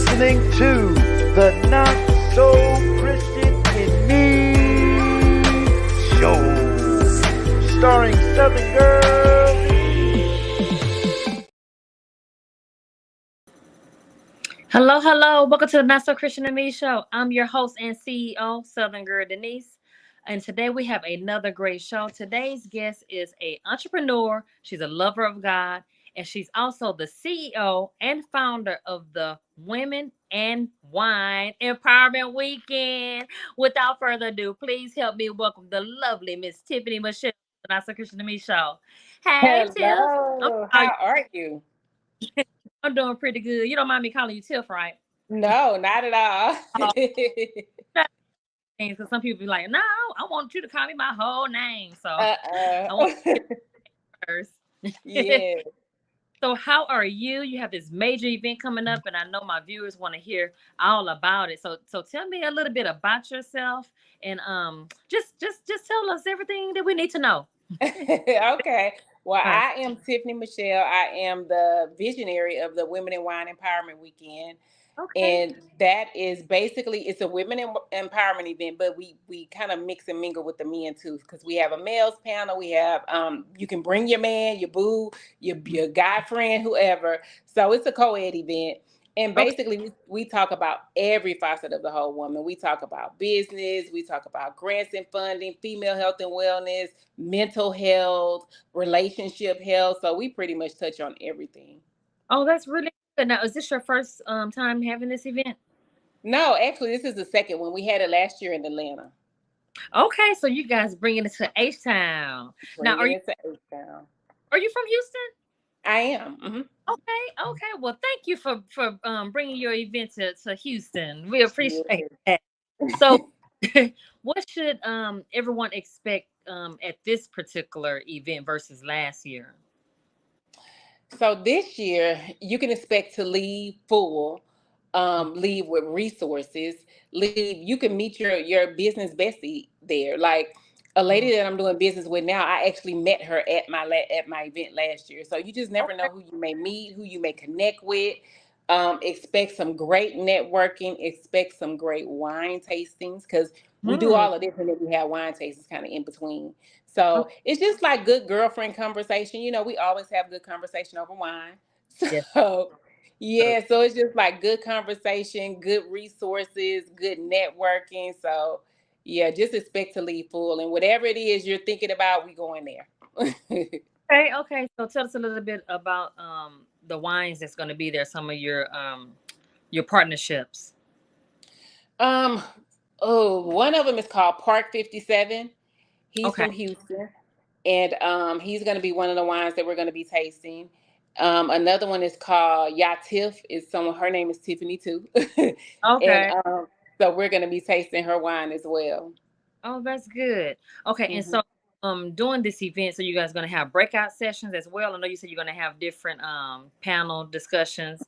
listening to the Not So Christian in Me show, starring Southern Girl Denise. Hello, hello. Welcome to the Not So Christian and Me show. I'm your host and CEO, Southern Girl Denise. And today we have another great show. Today's guest is an entrepreneur. She's a lover of God. And she's also the CEO and founder of the Women and Wine Empowerment Weekend. Without further ado, please help me welcome the lovely Miss Tiffany Michelle, the Not So Christian and Me show. Hey, Tiff. I'm, Hello, how are you? I'm doing pretty good. You don't mind me calling you Tiff, right? No, not at all. Because some people be like, no, I want you to call me my whole name. So I want Uh-uh. you first. Yeah. So how are you? You have this major event coming up, and I know my viewers want to hear all about it. So tell me a little bit about yourself, and just tell us everything that we need to know. Okay. Well, All right. I am Tiffany Michelle. I am the visionary of the Women in Wine Empowerment Weekend. Okay. And that is basically it's a empowerment event, but we kind of mix and mingle with the men too, because we have a males panel. We have you can bring your man, your boo, your guy friend, whoever. So it's a co-ed event. And Okay. basically, we talk about every facet of the whole woman. We talk about business, we talk about grants and funding, female health and wellness, mental health, relationship health. So we pretty much touch on everything. Oh, that's really good. Now, is this your first time having this event? No, actually, this is the second one. We had it last year in Atlanta. Okay, so you guys bringing it to H Town. Now, Bringing it to H-Town. are you from Houston? I am. Okay, okay. Well, thank you for bringing your event to Houston. We appreciate Yes. that. So, what should everyone expect at this particular event versus last year? So this year, you can expect to leave full, leave with resources, leave. You can meet your business bestie there. Like a Mhm. lady that I'm doing business with now, I actually met her at at my event last year. So you just never Okay. know who you may meet, who you may connect with. Expect some great networking. Expect some great wine tastings because we do Hmm. all of this and then we have wine tastings kind of in between. So Okay. it's just like good girlfriend conversation. You know, we always have good conversation over wine. Yes. So yeah, so it's just like good conversation, good resources, good networking. So yeah, just expect to leave full. And whatever it is you're thinking about, we going there. Okay. Okay. So tell us a little bit about the wines that's going to be there. Some of your partnerships. um, oh, one of them is called Park 57. He's Okay. from Houston. And he's going to be one of the wines that we're going to be tasting. Another one is called Yatif. Is someone her name is Tiffany too, and Okay. so we're going to be tasting her wine as well. Oh, that's good. Okay. And hmm so during this event, so you guys going to have breakout sessions as well. I know you said you're going to have different panel discussions.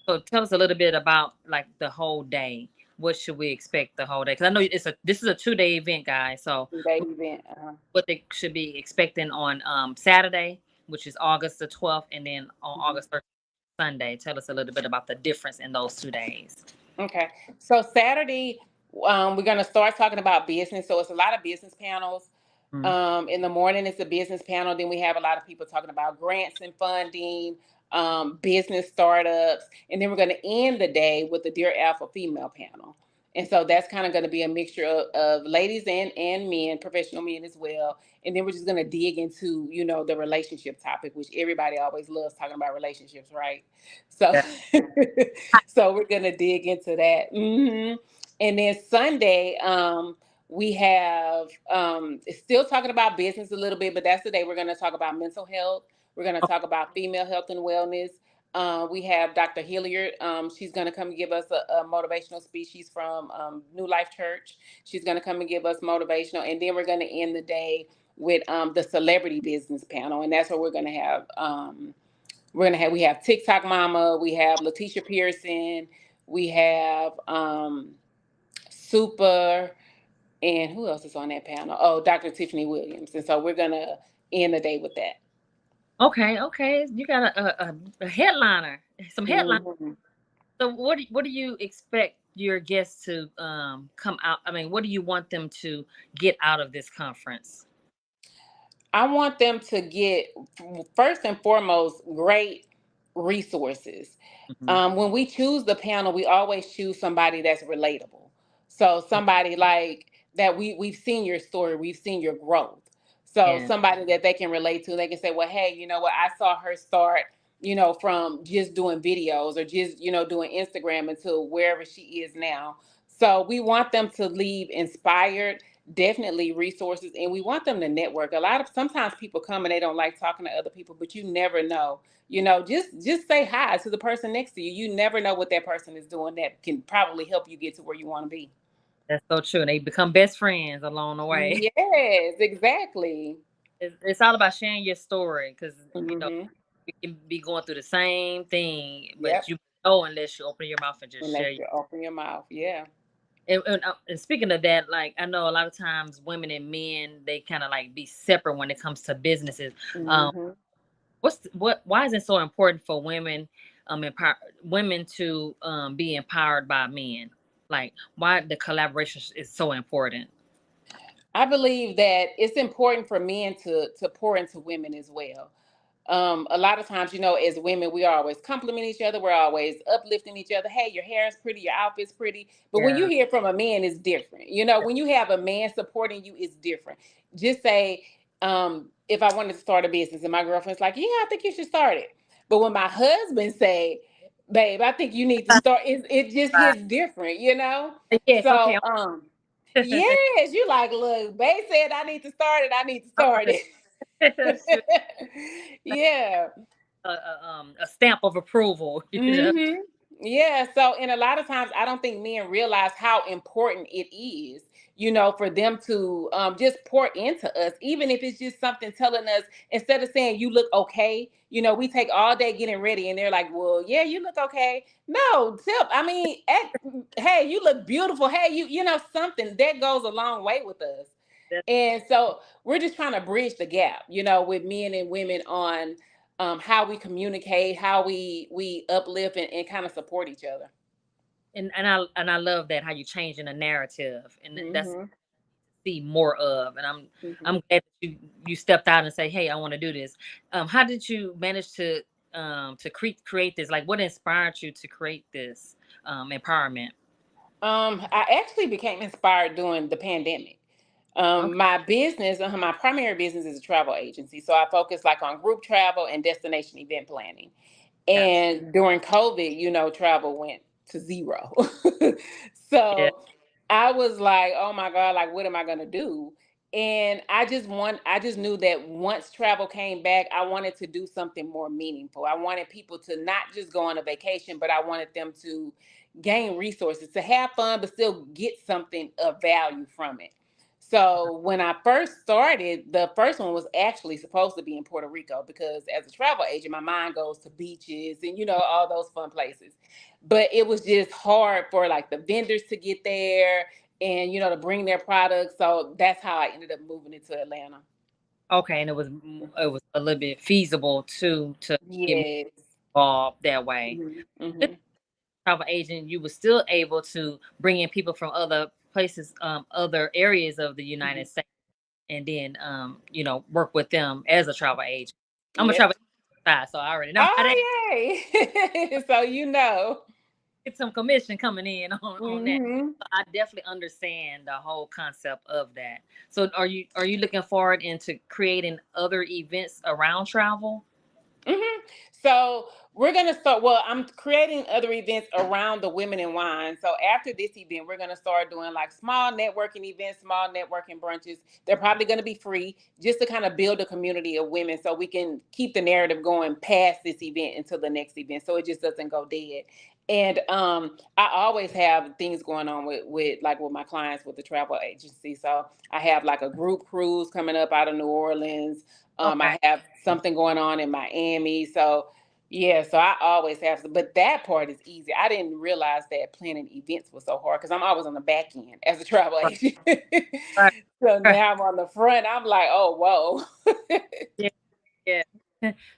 So tell us a little bit about like the whole day. What should we expect the whole day? Because I know this is a 2 day event, guys. So That event. what they should be expecting on Saturday, which is August the 12th, and then on Mhm. August 13th, Sunday. Tell us a little bit about the difference in those 2 days. Okay, so Saturday, we're going to start talking about business. So it's a lot of business panels. Mm. In the morning, it's a business panel. Then we have a lot of people talking about grants and funding, business startups. And then we're going to end the day with the Dear Alpha female panel. And so that's kind of going to be a mixture of ladies and men, professional men as well. And then we're just going to dig into, the relationship topic, which everybody always loves talking about relationships, right? So, Yeah. so we're going to dig into that. And then Sunday, we have still talking about business a little bit, but that's the day we're going to talk about mental health. We're going to talk about female health and wellness. We have Dr. Hilliard. She's going to come and give us a motivational speech. She's from New Life Church. She's going to come and give us motivational. And then we're going to end the day with the celebrity business panel. And that's what we're going to have. We have TikTok Mama. We have Letitia Pearson. We have Super. And who else is on that panel? Oh, Dr. Tiffany Williams. And so we're going to end the day with that. Okay, okay. You got a headliner, some headline. Mhm. So what do you expect your guests to come out? I mean, what do you want them to get out of this conference? I want them to get, first and foremost, great resources. Hmm. When we choose the panel, we always choose somebody that's relatable. So somebody like that, we've seen your story, we've seen your growth. So Yeah, somebody that they can relate to, they can say, well, hey, you know what, I saw her start, from just doing videos or just, doing Instagram until wherever she is now. So we want them to leave inspired, definitely resources, and we want them to network. A lot of sometimes people come and they don't like talking to other people, but you never know. Just say hi to the person next to you. You never know what that person is doing that can probably help you get to where you want to be. that's so true. And they become best friends along the way. Yes, exactly. It's all about sharing your story because Hmm. you can be going through the same thing, but Yep. you know unless you open your mouth and just Unless share. you open your mouth. Yeah. And speaking of that, like I know a lot of times women and men they kind of like be separate when it comes to businesses. Um, Hmm. why is it so important for women women to be empowered by men? Like why the collaboration is so important? I believe that it's important for men to pour into women as well. A lot of times, as women, we always compliment each other. We're always uplifting each other. Hey, your hair is pretty, your outfit's pretty. But when you Yeah, hear from a man, it's different. When you have a man supporting you, it's different. Just say, if I wanted to start a business and my girlfriend's like, yeah, I think you should start it. But when my husband say, babe, I think you need to start, it just right. hits different. Yes, okay. So, yes, you like, look, babe said I need to start it. I need to start Shoot, it. Yeah. a stamp of approval. Hmm. Yeah. So, and a lot of times, I don't think men realize how important it is, for them to just pour into us, even if it's just something telling us instead of saying you look okay. We take all day getting ready, and they're like, "Well, yeah, you look okay." No, tip. I mean, hey, you look beautiful. Hey, something that goes a long way with us. That's, And so we're just trying to bridge the gap, with men and women on how we communicate, how we uplift and kind of support each other. and I love that how you changing the narrative, and that's Hmm. see more of. And I'm Hmm. glad that you stepped out and say, hey, I want to do this. How did you manage to create this? Like, what inspired you to create this empowerment? I actually became inspired during the pandemic. Okay. My business, my primary business is a travel agency. So I focus like on group travel and destination event planning. Gotcha. And during COVID, travel went to zero. Yeah. So I was like, oh my God, like what am I gonna do? And I just knew that once travel came back, I wanted to do something more meaningful. I wanted people to not just go on a vacation, but I wanted them to gain resources, to have fun, but still get something of value from it. So when I first started, the first one was actually supposed to be in Puerto Rico because as a travel agent, my mind goes to beaches and all those fun places. But it was just hard for like the vendors to get there and to bring their products. So that's how I ended up moving into Atlanta. Okay, and it was a little bit feasible to get more Yes. involved that way. Hmm. This Hmm. travel agent, you were still able to bring in people from other places, other areas of the Hmm. United States, and then work with them as a travel agent. I'm a Yep. travel agent, so I already know how that Oh, yay. So get some commission coming in on that. Hmm. I definitely understand the whole concept of that. So are you looking forward into creating other events around travel? Hmm. So we're gonna start. Well, I'm creating other events around the women in wine. So after this event, we're gonna start doing like small networking events, small networking brunches. They're probably gonna be free, just to kind of build a community of women, so we can keep the narrative going past this event until the next event, so it just doesn't go dead. And I always have things going on with my clients with the travel agency. So I have like a group cruise coming up out of New Orleans. Okay. I have something going on in Miami. So yeah, so I always have to, but that part is easy. I didn't realize that planning events was so hard because I'm always on the back end as a travel Right. agent. Right. So Right. now I'm on the front. I'm like, oh, whoa. Yeah. Yeah.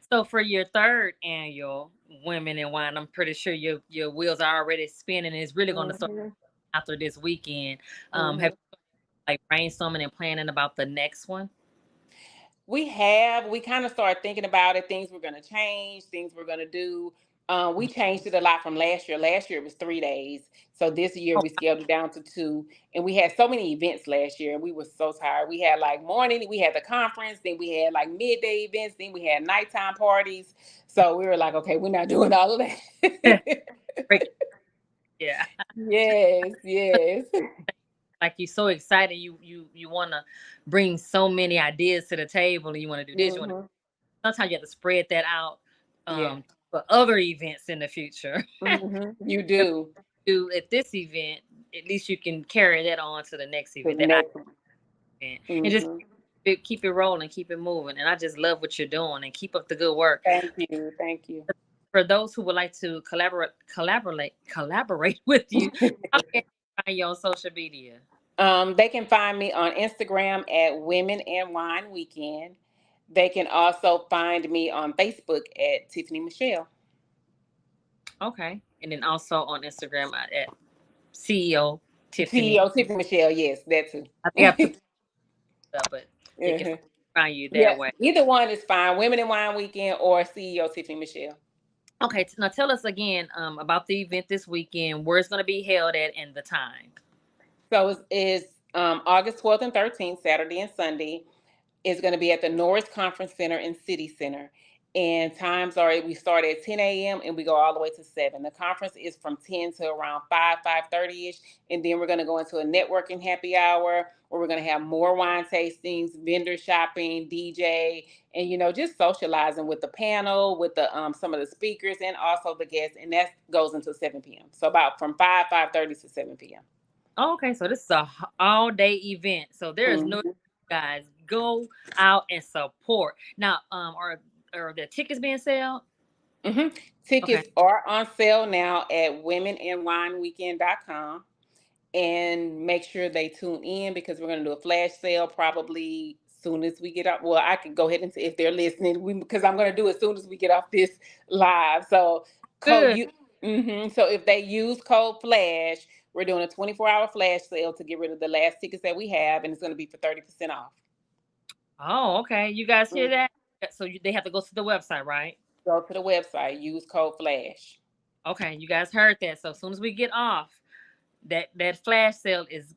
So for your third annual Women in Wine, I'm pretty sure your wheels are already spinning. And it's really going to start Mhm. after this weekend. Have Mhm. you like brainstorming and planning about the next one? We kind of started thinking about it, things we're going to change, things we're going to do. We changed it a lot from last year. Last year it was 3 days. So this year Oh, we scaled it down to two. And we had so many events last year and we were so tired. We had like morning, we had the conference, then we had like midday events, then we had nighttime parties. So we were like, okay, we're not doing all of that. great. Yeah. Yes, yes. Like you're so excited. You want to bring so many ideas to the table, and you want to do this. You want to. Hmm. Sometimes you have to spread that out Yeah. for other events in the future. Hmm. You do. Do at this event, at least you can carry that on to the next To event. the That next one. event, and just Hmm. keep it rolling, keep it moving. And I just love what you're doing, and keep up the good work. Thank you. Thank you. For those who would like to collaborate with you, how can they find you on social media? They can find me on Instagram at Women and Wine Weekend. They can also find me on Facebook at Tiffany Michelle. Okay, and then also on Instagram at CEO Tiffany. CEO Tiffany Michelle, yes, that too. I think I put that, but they can Uh-huh. find you Yeah, that way. either one is fine. Women in Wine Weekend or CEO Tiffany Michelle. Okay, now tell us again about the event this weekend, where it's going to be held at, and the time. So it's August 12th and 13th, Saturday and Sunday. Is going to be at the Norris Conference Center and City Center. And times are we start at 10 a.m. and we go all the way to 7. The conference is from 10 to around 5:30 ish. And then we're going to go into a networking happy hour where we're going to have more wine tastings, vendor shopping, DJ, and just socializing with the panel, with the some of the speakers and also the guests. And that goes until 7 p.m. So about from 5:30 to 7 p.m. Oh, okay, so this is a all day event. So there is no, Mm-hmm. guys, go out and support. Now, are the tickets being sold? Mm-hmm. Okay, Tickets are on sale now at womenandwineweekend.com. And make sure they tune in because we're going to do a flash sale probably soon as we get up. Well, I can go ahead and say if they're listening, because I'm going to do it as soon as we get off this live. So code good. you. So if they use code flash, we're doing a 24-hour flash sale to get rid of the last tickets that we have, and it's going to be for 30% off. Oh, okay. You guys hear Mhm. that? So they have to go to the website, right? Go to the website, use code flash. Okay, you guys heard that. So as soon as we get off, that flash sale is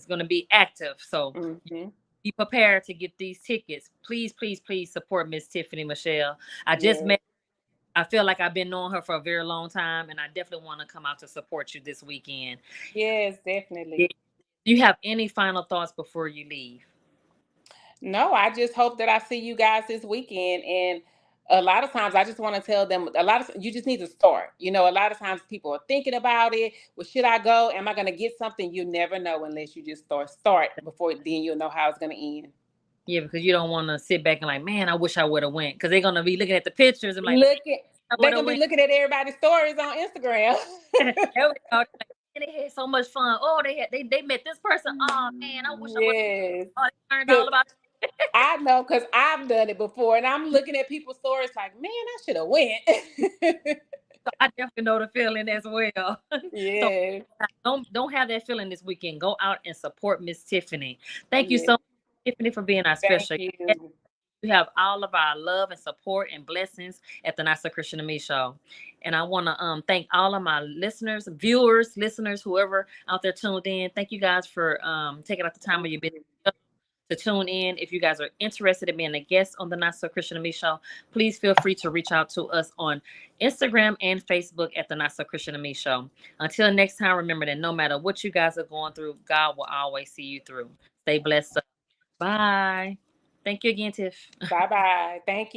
going to be active. So Hmm. be prepared to get these tickets. Please, please, please support Miss Tiffany Michelle. I just Yes, met. I feel like I've been knowing her for a very long time, and I definitely want to come out to support you this weekend. yes, Do definitely. you have any final thoughts before you leave? No, I just hope that I see you guys this weekend. And a lot of times I just want to tell them you just need to start. A lot of times people are thinking about it. Well, should I go? Am I going to get something? You never know unless you just start before then you'll know how it's going to end. Yeah, because you don't want to sit back and like, man, I wish I would have went. Because they're gonna be looking at the pictures and like, man, Look at I They're would have going to be went. looking at everybody's stories on Instagram. There we go. Like, man, they had so much fun. Oh, they met this person. Oh man, I wish I would. Yes. Oh, they learned all 'Cause about. I know because I've done it before and I'm looking at people's stories like, man, I should have went. So I definitely know the feeling as well. So Yes. don't have that feeling this weekend. Go out and support Miss Tiffany. Thank you so Yes. much, Tiffany, for being our Thank special guest. you. You have all of our love and support and blessings at the Not So Christian and Me show. And I want to thank all of my listeners, viewers, listeners, whoever out there tuned in. Thank you guys for taking out the time of your business to tune in. If you guys are interested in being a guest on the Not So Christian and Me show, please feel free to reach out to us on Instagram and Facebook at the Not So Christian and Me show. Until next time, remember that no matter what you guys are going through, God will always see you through. Stay blessed. Bye. Thank you again, Tiff. Bye bye. Thank you.